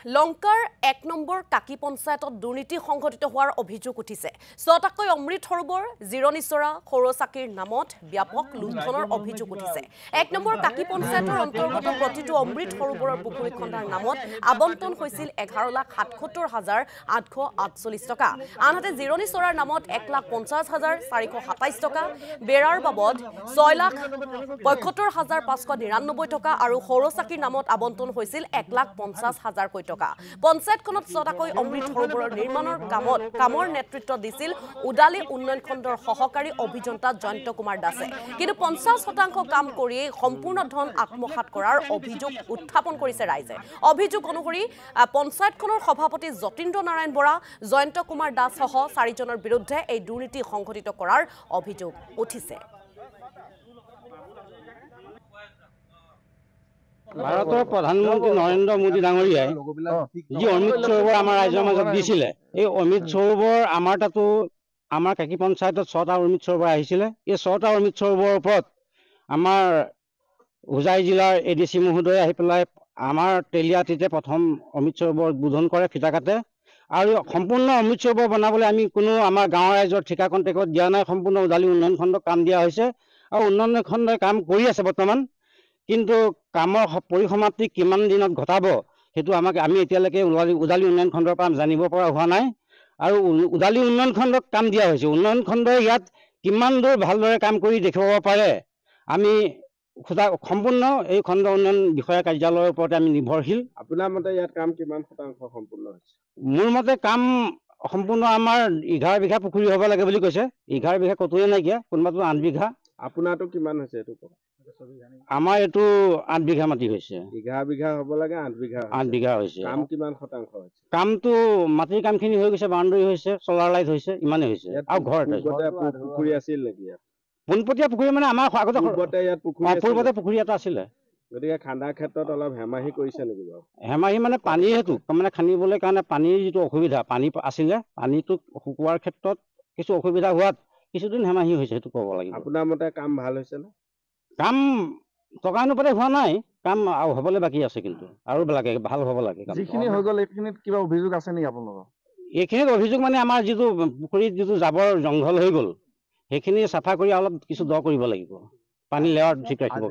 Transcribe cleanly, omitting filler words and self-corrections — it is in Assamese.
লংকাৰ ১ নম্বৰ কাকি পঞ্চায়তত দুৰ্নীতি সংঘটিত হোৱাৰ অভিযোগ উঠিছে। ছটাকৈ অমৃত সৰোবৰ জিৰণীচৰা সৌৰচাকীৰ নামত ব্যাপক লুণ্ঠনৰ অভিযোগ উঠিছে। ১ নম্বৰ কাকি পঞ্চায়তৰ অন্তৰ্গত প্ৰতিটো অমৃত সৰোবৰৰ পুখুৰী খন্দাৰ নামত আবণ্টন হৈছিল ১১,৭৭,৮৪৮ টকা। আনহাতে জিৰণীচৰাৰ নামত ১,৫০,৪২৭ টকা, বেৰাৰ বাবদ ৬,৭৫,৫৯৯ টকা আৰু সৌৰচাকীৰ নামত আবণ্টন হৈছিল ১,৫০,০০০ টকা। পঞ্চায়তখনত ছটাকৈ অমৃত সৰোবৰৰ নিৰ্মাণৰ কামৰ নেতৃত্ব দিছিল উদালি উন্নয়ন খণ্ডৰ সহকাৰী অভিযন্তা জয়ন্ত কুমাৰ দাসে। কিন্তু ৫০% কাম কৰিয়েই সম্পূৰ্ণ ধন আত্মসাৎ কৰাৰ অভিযোগ উত্থাপন কৰিছে ৰাইজে। অভিযোগ অনুসৰি পঞ্চায়তখনৰ সভাপতি যতীন্দ্ৰ নাৰায়ণ বৰা, জয়ন্ত কুমাৰ দাস সহ ৪জনৰ বিৰুদ্ধে এই দুৰ্নীতি সংঘটিত কৰাৰ অভিযোগ উঠিছে। ভাৰতৰ প্ৰধানমন্ত্ৰী নৰেন্দ্ৰ মোদী ডাঙৰীয়াই যি অমৃত সৰোবৰ আমাৰ ৰাইজৰ মাজত দিছিলে, এই অমৃত সৰোবৰ আমাৰ তাতো আমাৰ কাকি পঞ্চায়তত ৬টা অমৃত সৰোবৰ আহিছিলে। এই ৬টা অমৃত সৰোবৰৰ ওপৰত আমাৰ হোজাই জিলাৰ ADC মহোদয়ে আহি পেলাই আমাৰ তেলিয়াটিতে প্ৰথম অমৃত সৰোবৰ উদ্বোধন কৰে, ফিতা কাটে। আৰু সম্পূৰ্ণ অমৃত সৰোবৰ বনাবলৈ আমি কোনো আমাৰ গাঁৱৰ ৰাইজৰ ঠিকা কণ্টেক্টত দিয়া নাই। সম্পূৰ্ণ উদালি উন্নয়ন খণ্ডক কাম দিয়া হৈছে আৰু উন্নয়ন খণ্ডই কাম কৰি আছে বৰ্তমান। কিন্তু কামৰ পৰিসমাপ্তি কিমান দিনত ঘটাব সেইটো আমি এতিয়ালৈকে উদালি উন্নয়ন খণ্ডৰ পৰা জানিব পৰা হোৱা নাই। আৰু উদালি উন্নয়ন খণ্ডক কাম দিয়া হৈছে, উন্নয়ন খণ্ডই ইয়াত কিমান দূৰ ভালদৰে কাম কৰি দেখুৱাব পাৰে আমি সম্পূৰ্ণ এই খণ্ড উন্নয়ন বিষয়া কাৰ্যালয়ৰ ওপৰতে আমি নিৰ্ভৰশীল। আপোনাৰ মতে ইয়াত কাম কিমান শতাংশ সম্পূৰ্ণ হৈছে? মোৰ মতে কাম সম্পূৰ্ণ আমাৰ 11 বিঘা পুখুৰী হ'ব লাগে বুলি কৈছে। 11 বিঘা কতোৱে নাইকিয়া, কোনোবাটো 8 বিঘা। আপোনাৰটো কিমান হৈছে এইটো কওক? আমাৰ এইটো 8 বিঘা মাটি হৈছে। 11 বিঘা হ'ব লাগে, 8 বিঘা 8 বিঘা হৈছে। কাম কিমান শতাংশ হৈছে? কামটো মাটিৰ কামখিনি হৈ গৈছে, বাউণ্ডাৰী হৈছে, চলাৰ লাইট হৈছে, ইমানেই হৈছে। আৰু ঘৰ পুখুৰী আছিল নেকি ইয়াত? পোনপটীয়া পুখুৰী মানে আমাৰ আগতে ইয়াত পূৰ্বতে পুখুৰী এটা আছিলে। গতিকে খান্দাৰ ক্ষেত্ৰত অলপ হেমাহি কৰিছে নেকি বাৰু? হেমাহি মানে পানীৰ হেতু মানে খান্দিবলৈ কাৰণে পানীৰ যিটো অসুবিধা, পানী আছিলে, পানীটো শুকোৱাৰ ক্ষেত্ৰত কিছু অসুবিধা হোৱাত কিছুদিন হেমাহি হৈছে, সেইটো ক'ব লাগিব। আপোনাৰ মতে কাম ভাল হৈছে নে? কাম টকা অনুপাতে হোৱা নাই, কাম আৰু হ'বলৈ বাকী আছে, কিন্তু আৰু ভাল হ'ব লাগে। যিখিনি হৈ গ'ল এইখিনিত কিবা অভিযোগ আছে নেকি আপোনালোকৰ? এইখিনিত অভিযোগ মানে আমাৰ যিটো পুখুৰীত যিটো জাবৰ জংঘল হৈ গ'ল সেইখিনি চাফা কৰি অলপ কিছু দ কৰিব লাগিব, পানী লেয়াৰ ঠিক ৰাখিব।